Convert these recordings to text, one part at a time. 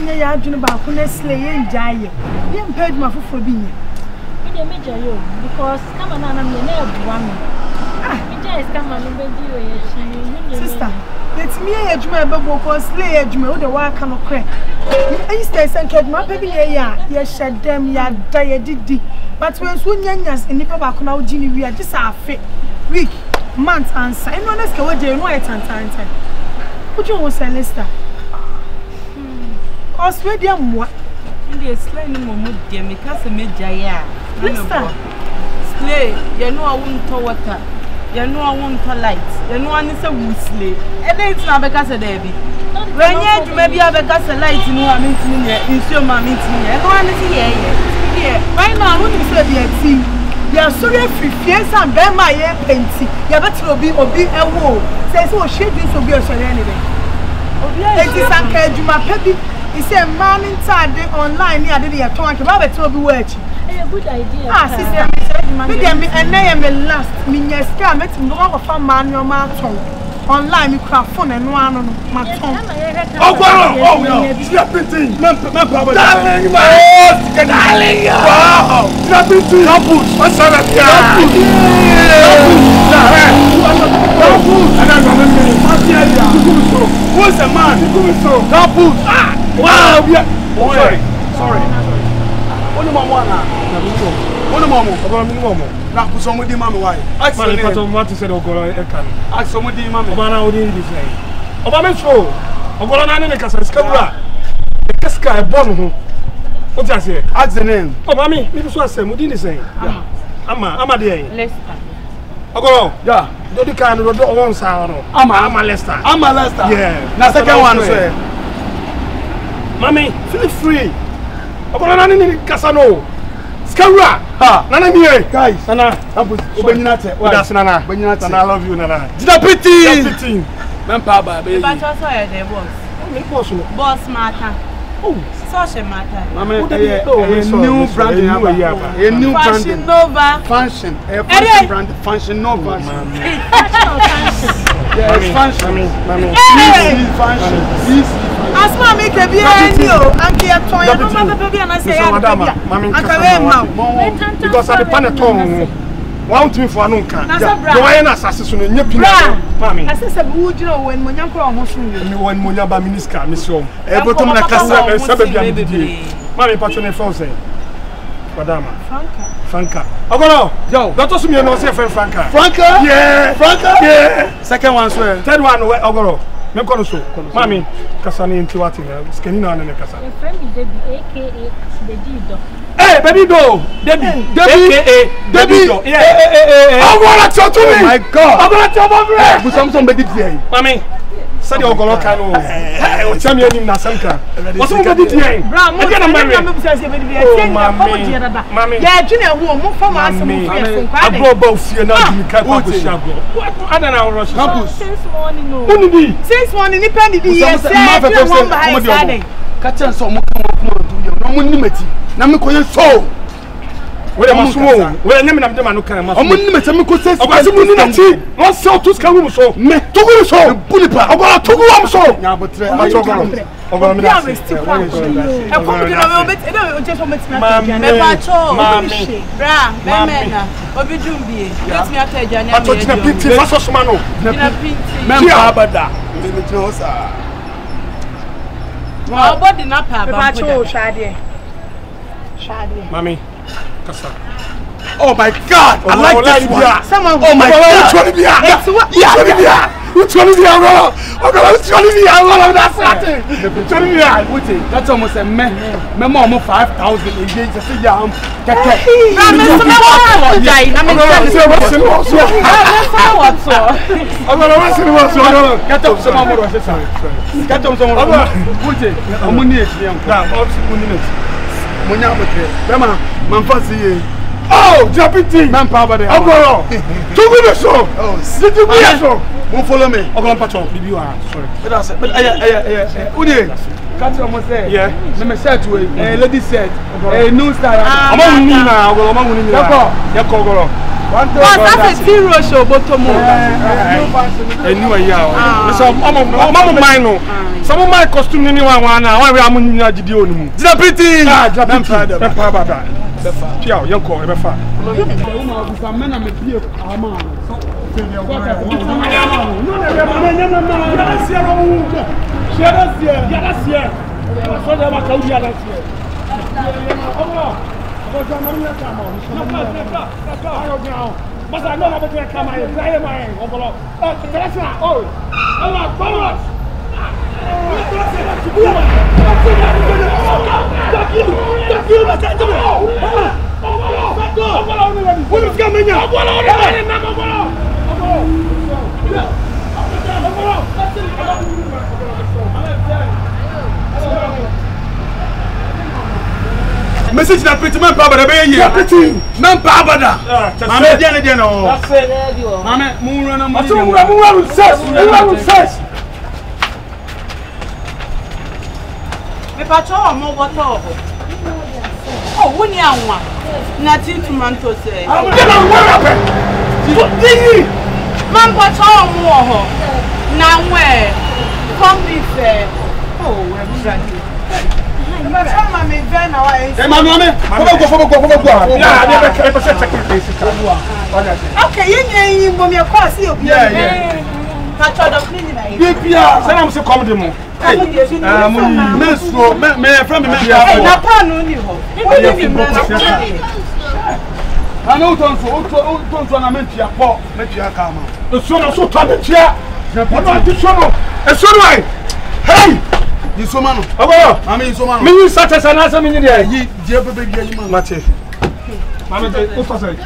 nya ya adwene ba ko na slay ye njaye ye mpage ma foforo bi nya me dey major yo because come on na me na ebuwa me me just come on be di o ye chi sister let me ye adwuma be bo ko slay ye adwuma wo de wa aka no kre I stay sank ma pe bi ye ya ye shedem ya da ye didi but when so nyanyas enipa ba ko na wo gini wi a just afe week month answer eno na ska wo je no e tantan would you want Celesta? Australia moi. India slay no more dear me cast a major ya. Slay, you know I won't to water. You know I won't to light. You know I need a wood slay. And then it's not because of Debbie. When you maybe have a gas of light in one meeting here, in your mammy meeting here. No one is here. Right now, I want to say the team. You are sorry for fears and bear my hair painting. You better be a wall. Says, oh, she didn't so be a shell anyway. It is Ankejuma Peppy. He said, man inside online near the Atonka, Robert will be watching. A good idea. Ah, sister, and I am a last. Minyaska, met him go off a man your mouth online, you craft phone and one on my tongue. Oh, no, snapping, darling, wow, snapping, what's up? Who's the man? Wow, sorry. One more. Now, put some with the mamma. Why? Ask what to say, ask some with the mamma. Obama wouldn't be saying. Obama show. Obama in the Casca. The Casca, born. What's that say? Ask the name. Oh, mammy, this was the same. What did you say? I'm a day. Lester. Oh, yeah. Do the kind of one sound. I'm a Lester. Yeah. Now, second one, sir. Mammy, feel free. Obama in the Casano. Skara! Ha! Nana miye! Guys! Nana! Ubenyinate! That's Nana! Ubenyinate! Nana, I love you, Nana! Dida Mempa ba, baby! But also the boss. Oh, boss matter. Oh! Social matter. Mama, a new branding. A new Fashion Nova. Fashion. A fashion brand. Fashion Nova. Yes, fashion. Mami. Fashion. As mommy can be a and get toy, baby, and I say, Mammy, because I depend on one to me for Anunka. No, I am assassin in your Mammy. I said, would you know when Monyanko almost when Munyaba Minister, Miss Home, able to make a baby. Mammy, Patron Fose. Madama. Franca. Oh, yo, that was me, no say Franca. Franca? Yeah. Franca? Yeah. Second one, swear. Third one, Ogoro. Mami, Kasani into what? Scanina and Kasa. Your friend is Debbie, aka the Dido. Hey, baby, do Debbie. Yeah. I want to talk to me. Oh my God. I'm going to tell my friend. Somebody did. Mami, said you're going to call. Hey, tell me in Nasanka. What's somebody did? Mami, yeah, Junior, who from us. I go both here now. You can't go to Shago. I don't know, Rush. Since morning, no. Since morning, depending on the one behind Saturday. Catch us some more. I'm going to so. Where am I small? Where am I? I'm not going to say, what's so to scam so? Me, to so, Bulipa, I'm going to go so. Yeah, but I'm talking. I'm going to still want to. I'm going to just want to Mammy, Bra, Mamma, Obijumbi, let me tell you, I'm talking a pity, what's Mano? Membabada, well, body not have Mammy. Oh my God! I like this one. Oh my God! Which one is the other? Which one is the other? That's almost a memo 5,000 in days. I see you. Oh, Deputy! Manpower there. Ogoro! To show! Oh, did you be a show? Won't follow me. Ogoro Patrol, you are sorry. But Udi, can't almost say. Yeah. Let me say to a lady said, a new style. I'm on Nina, Ogoro. That's a zero show, bottom. Anyway, yeah. So, Mama Mino. Some of my costume, anyone, why we are moving at the Dion. Zapiti! Pia, young call, ever far. Some men are making a man. Message na pretty man pa bada be here. Pretty man pa bada. Mama dia ne no. That's it. Mama mu run na mu search. Me pa cho mo water. Oh, when you are nothing to man to say. I'm going to man, what's all more? Now, where? Come be fair. Oh, I'm ready. Okay, you know, your course, yeah. I'm so comfortable. Hey, my friend, I know don't want to mention your poor, make your karma. The son of so tired, what about the son? A son, hey, you so man. I mean, so man. Me, such as an answer, me, dear baby, you Mate. Mamma, what's that?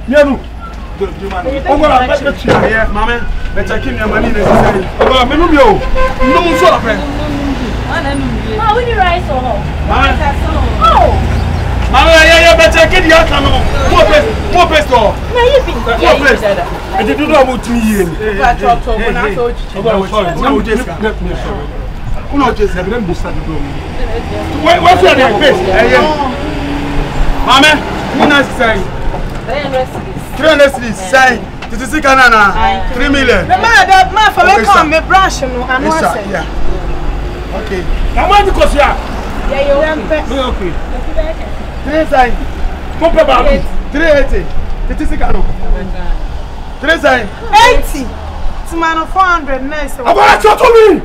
You Mamma, let's take your money. Oh, no, so how will you rise or oh? Mama, yeah, but I get your canoe. More pistol. I did not want to hear. Just have them started doing. What's your face? Mama, what I say? 300 say. This is Canana. 3 million. The man for me come me brush and yeah. Okay. How much because yeah? Yeah, okay. 3 say. Pump about 380. This is Canano. 3 say. 80. It's man 400 nice. About what to me?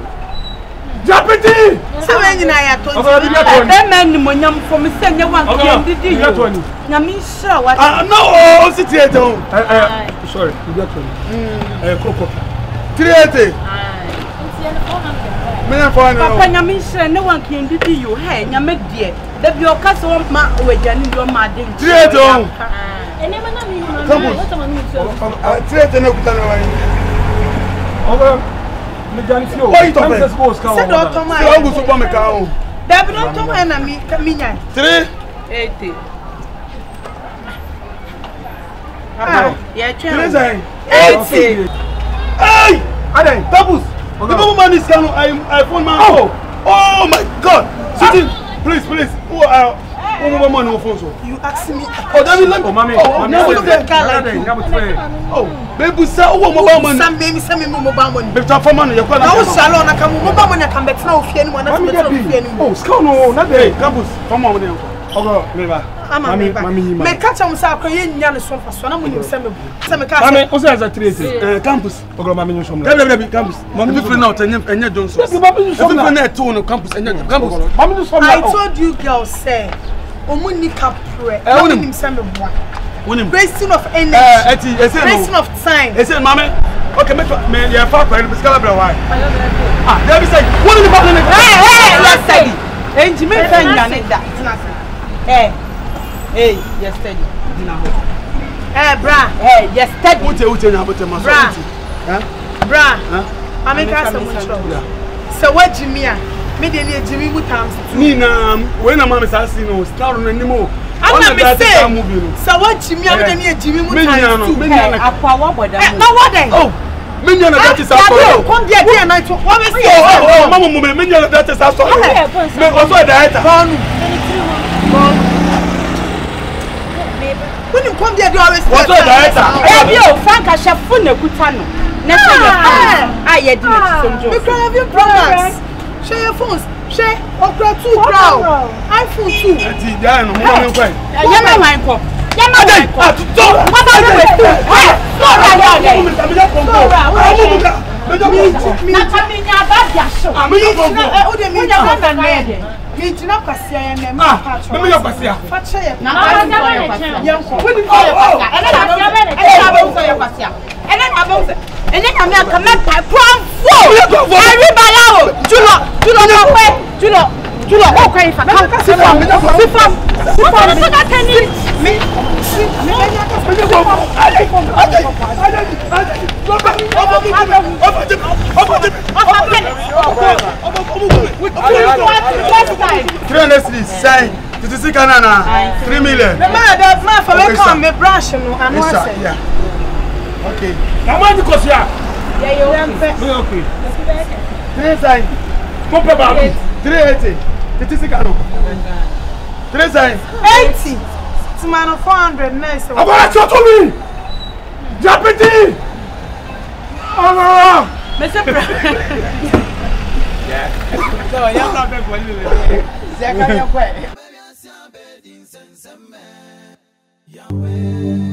Japiti. So when you are told that man monyam from me send you one did you na me sure what no sit here sorry you got one coco 380 papa na me sure no one can did you hey na me die da bi o ka so ma o agani do ma de 380 ene ma na me what am I so 380 na kuta na wani Why you talking? Say don't come out. Say don't come out. David don't come out na me minya. 380. Yeah, 380. Hey! Adai, Tabus. The woman is coming. I phone man. Oh my God. Sitting. Please. Oh, man, no phone so. You ask me. Oh, David, let me. Oh, mommy. Oh, baby, say, oh, mobile money. Some baby, send me mobile money. But for money, you can't. I was salon. I come mobile money. I come back now. Fear anyone. Oh, scout no, not there. Campus. Come on, money. Oh, never. Mommy. Me catch am say akoye nya ne so fa so na munim se me catch. Mommy, o say as a 3 campus. Ogo mommy nyo som na. Campus. Mommy free now enye Johnson. Mommy free na to no campus enye campus. Mommy nyo som na. I told you girls say omuni kapre. Munim se me boa. Wasting of energy. Wasting of time. Say mommy. Okay, me ya fa kwa ni biskala bra why. There be say what in the bottle. Hey, let's say. Enji me fan ya ne da. Hey, yes, steady. Bra. Hey, yes, steady. Bra. I make us some trouble. So what Jimmy? Me dey near Jimmy Mutams. Nina, when a man is asking no, start on anymore. I'm not saying. So what Jimmy? I dey near Jimmy Mutams. Akwa boy da. No what then? Oh. Minion of that is our come there and I told what is oh mama minion of that is our me also the hater when you come there say do always. What's the director? Ebio Frank Ashafu ne kutano. Next year. Ah, ye di me some joke. Because have you products? Share your phones. Share Okra 2 Pro. iPhone 2. Ati ja no mo mo nkwa. Ye ma wan ko. Ye ma wan ko. What about the way? So right there. Na kaminya ba dia show. O de mi na na na. Mi tina kwasia ya na ma patro. Me me kwasia. Fa che na kwasia. Ye nko. We ni kwasia. Ene na ba so ye kwasia. Ene na ba so. Ene na me aka me pa pronfo. Ari balawo. Julo, o kwa ifa. Sifam. So that tani. Me. Say, this is Ghana 3 million. The man for me come me branch no anu ase. Okay. How much cost ya? Yeah, you okay. 3 sign. Pop about 380. This is Ghana. 3 sign. 80. It's man 400 nice. About to me. Japiti. Oh, Mr. yeah. So, you're not going to Yahweh.